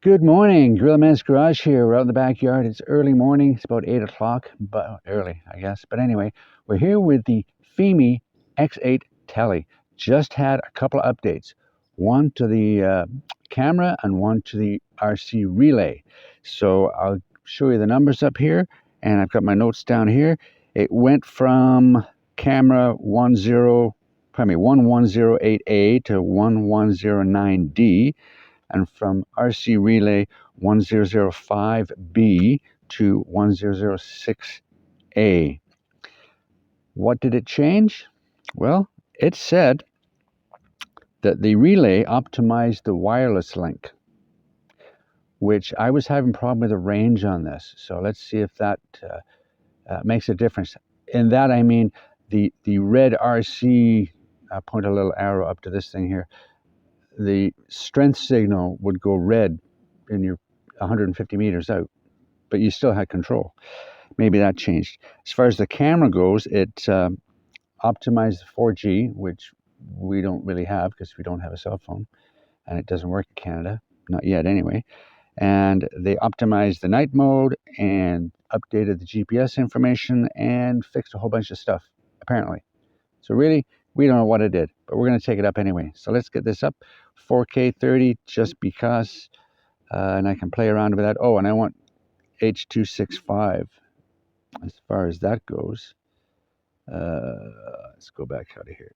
Good morning, Grill Man's Garage here. We're out in the backyard. It's early morning. It's about 8 o'clock, but early, I guess. But anyway, we're here with the Fimi X8Tele. Just had a couple of updates. One to the camera and one to the RC relay. So I'll show you the numbers up here, and I've got my notes down here. It went from camera 1108A to 1109D. And from RC Relay 1005B to 1006A. What did it change? Well, it said that the relay optimized the wireless link, which I was having a problem with the range on this. So let's see if that makes a difference. In that, I mean the red RC, I'll point a little arrow up to this thing here. The strength signal would go red in your 150 meters out, but you still had control. Maybe that changed. As far as the camera goes, it optimized the 4G, which we don't really have because we don't have a cell phone, and it doesn't work in Canada, not yet anyway. And they optimized the night mode and updated the GPS information and fixed a whole bunch of stuff, apparently. So really, we don't know what it did, but we're going to take it up anyway. So let's get this up 4K 30 just because, and I can play around with that. Oh, and I want H.265 as far as that goes. Let's go back out of here.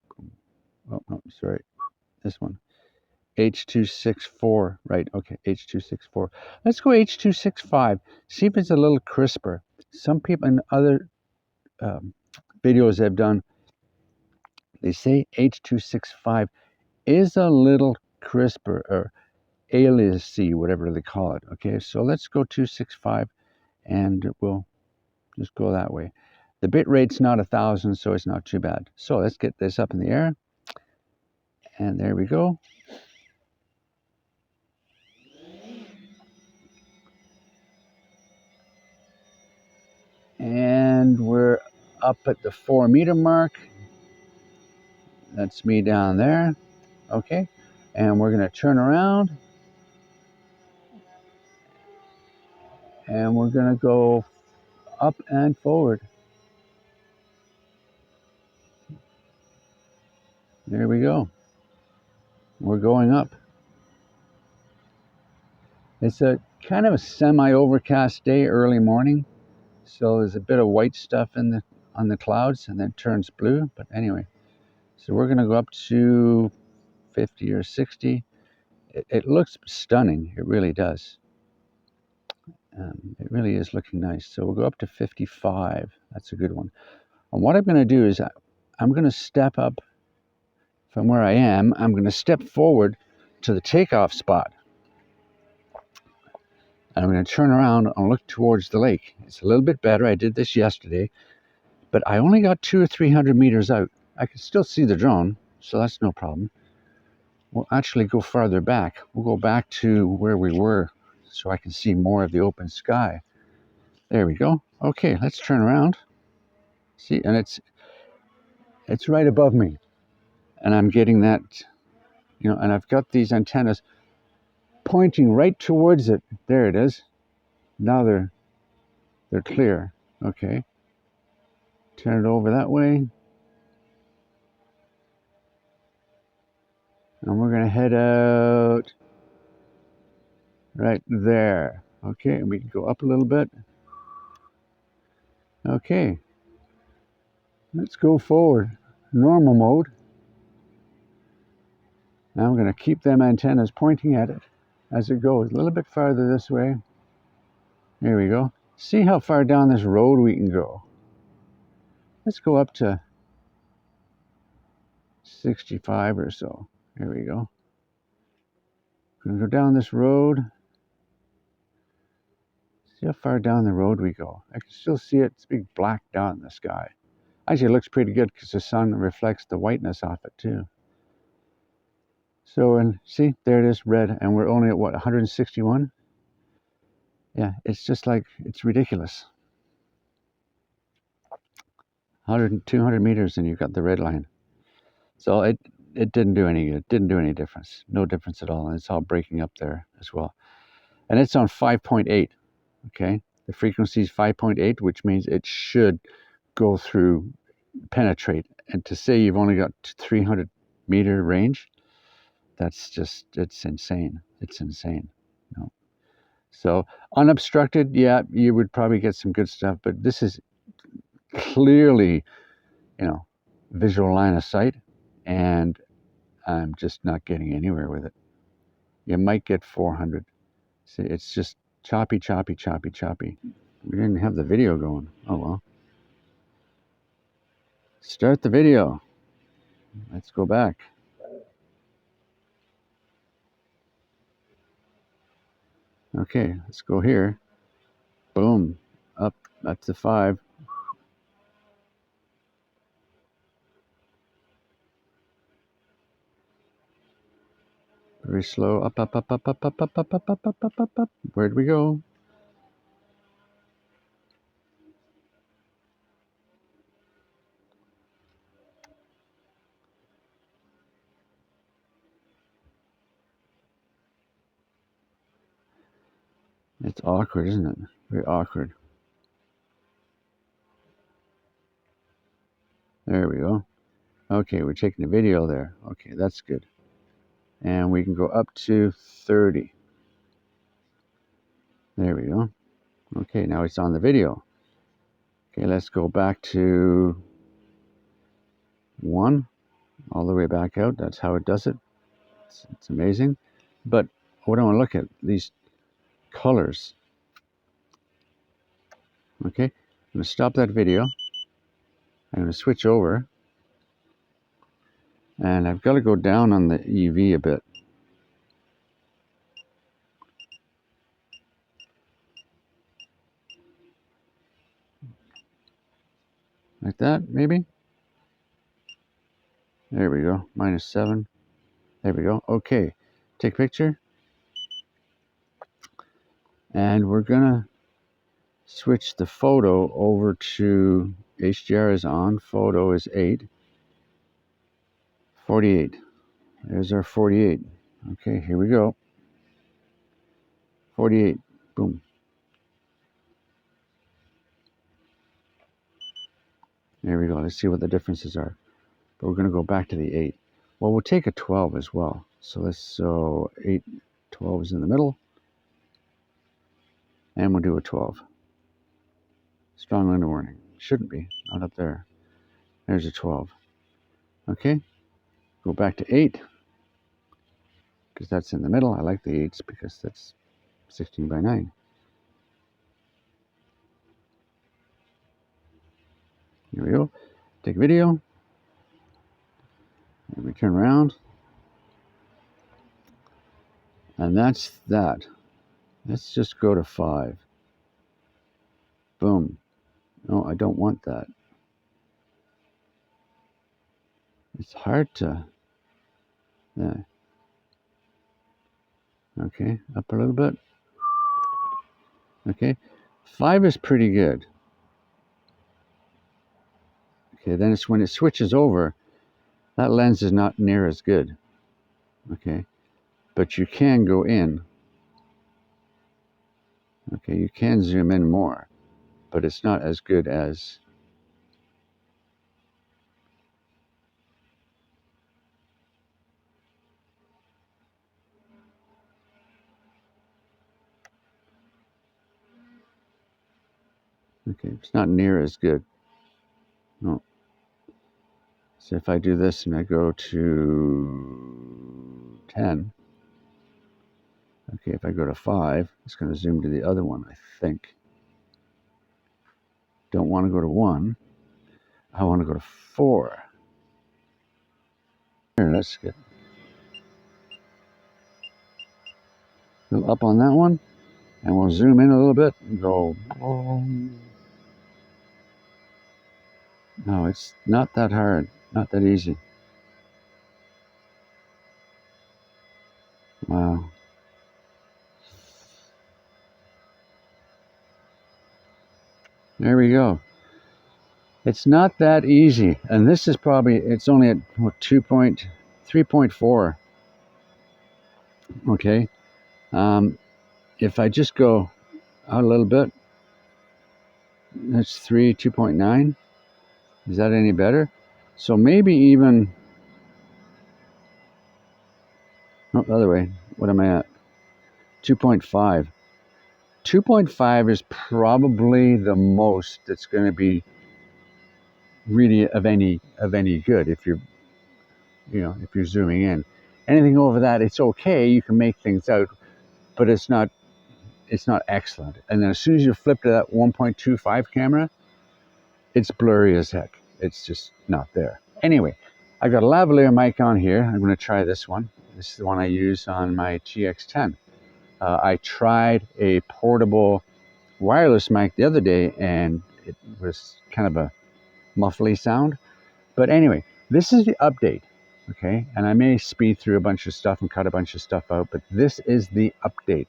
Oh, no, sorry. This one. H.264. Right, okay, H.264. Let's go H.265. See if it's a little crisper. Some people in other videos I've done, they say H.265 is a little crisper, or aliasy, whatever they call it. Okay, so let's go 265 and we'll just go that way. The bit rate's not 1,000, so it's not too bad. So let's get this up in the air. And there we go. And we're up at the 4-meter mark. That's me down there. Okay, and we're going to turn around. And we're going to go up and forward. There we go. We're going up. It's a kind of a semi-overcast day, early morning. So there's a bit of white stuff on the clouds, and then turns blue. But anyway, so we're going to go up to 50 or 60. It looks stunning. It really does. It really is looking nice. So we'll go up to 55. That's a good one. And what I'm going to do is I'm going to step up from where I am. I'm going to step forward to the takeoff spot. And I'm going to turn around and look towards the lake. It's a little bit better. I did this yesterday, but I only got 200 or 300 meters out. I can still see the drone, so that's no problem. We'll actually go farther back. We'll go back to where we were so I can see more of the open sky. There we go. Okay, let's turn around. See, and it's right above me. And I'm getting that, and I've got these antennas pointing right towards it. There it is. Now they're clear. Okay. Turn it over that way. And we're going to head out right there. Okay, and we can go up a little bit. Okay. Let's go forward. Normal mode. Now I'm going to keep them antennas pointing at it as it goes. A little bit farther this way. There we go. See how far down this road we can go. Let's go up to 65 or so. There we go. Gonna go down this road. See how far down the road we go. I can still see it. It's a big black dot in the sky. Actually, it looks pretty good because the sun reflects the whiteness off it too. So, and see, there it is, red, and we're only at what, 161? Yeah, it's just like, it's ridiculous. 100, 200 meters and you've got the red line. So it didn't do any good, didn't do any difference. No difference at all, and it's all breaking up there as well. and it's on 5.8. Okay, the frequency is 5.8, which means it should go through, penetrate. And to say you've only got 300-meter range, that's just, it's insane. It's insane. No. So unobstructed, yeah, you would probably get some good stuff, but this is clearly, visual line of sight, and I'm just not getting anywhere with it. You might get 400. See, it's just choppy, choppy, choppy, choppy. We didn't have the video going. Oh well. Start the video. Let's go back. Okay, let's go here. Boom. Up to 5. Very slow. Up, up, up, up, up, up, up, up, up, up, up, up, up, up. Where'd we go? It's awkward, isn't it? Very awkward. There we go. Okay, we're taking a video there. Okay, that's good. And we can go up to 30. There we go. Okay, now it's on the video. Okay, let's go back to 1, all the way back out. That's how it does it. It's amazing. But what I want to look at, these colors. Okay, I'm going to stop that video. I'm going to switch over. And I've got to go down on the EV a bit. Like that, maybe? There we go, -7. There we go. Okay, take a picture. And we're gonna switch the photo over to HDR is on, photo is 8. 48. There's our 48. Okay, here we go. 48. Boom. There we go. Let's see what the differences are. But we're going to go back to the 8. Well, we'll take a 12 as well. So 8, 12 is in the middle. And we'll do a 12. Strong window warning. Shouldn't be. Not up there. There's a 12. Okay. Go back to 8. Because that's in the middle. I like the 8s because that's 16 by 9. Here we go. Take a video. And we turn around. And that's that. Let's just go to 5. Boom. No, I don't want that. It's hard to... Yeah. Okay, up a little bit. Okay, 5 is pretty good. Okay, then it's when it switches over, that lens is not near as good. Okay, but you can go in. Okay, you can zoom in more, but it's not as good as... Okay, it's not near as good. No. So if I do this and I go to 10, okay, if I go to 5, it's going to zoom to the other one, I think. Don't want to go to 1. I want to go to 4. Here, let's get up on that one, and we'll zoom in a little bit and go. No, it's not that hard, not that easy. Wow. There we go. It's not that easy, and this is probably, it's only at 3.4. Okay. if I just go out a little bit, that's 2.9. Is that any better? So maybe even, no, the other way. What am I at? 2.5. 2.5 is probably the most that's going to be really of any good if you're, if you're zooming in. Anything over that, it's okay. You can make things out, but it's not excellent. And then as soon as you flip to that 1.25 camera, it's blurry as heck. It's just not there. Anyway, I got a lavalier mic on here. I'm going to try this one. This is the one I use on my GX10. I tried a portable wireless mic the other day, and it was kind of a muffly sound. But anyway, this is the update, okay? And I may speed through a bunch of stuff and cut a bunch of stuff out, but this is the update.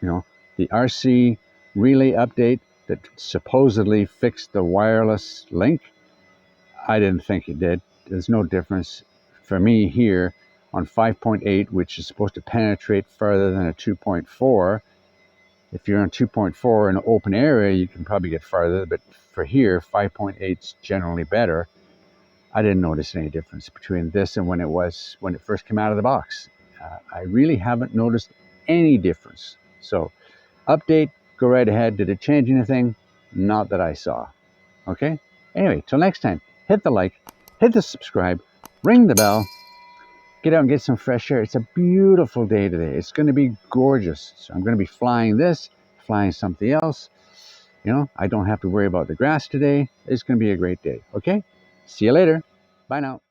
The RC relay update that supposedly fixed the wireless link. I didn't think it did. There's no difference for me here on 5.8, which is supposed to penetrate further than a 2.4. If you're on 2.4 in an open area, you can probably get farther, but for here, 5.8 is generally better. I didn't notice any difference between this and when it first came out of the box. I really haven't noticed any difference. So, update, go right ahead. Did it change anything? Not that I saw. Okay? Anyway, till next time, hit the like, hit the subscribe, ring the bell, get out and get some fresh air. It's a beautiful day today. It's going to be gorgeous. So I'm going to be flying this, flying something else. I don't have to worry about the grass today. It's going to be a great day. Okay? See you later. Bye now.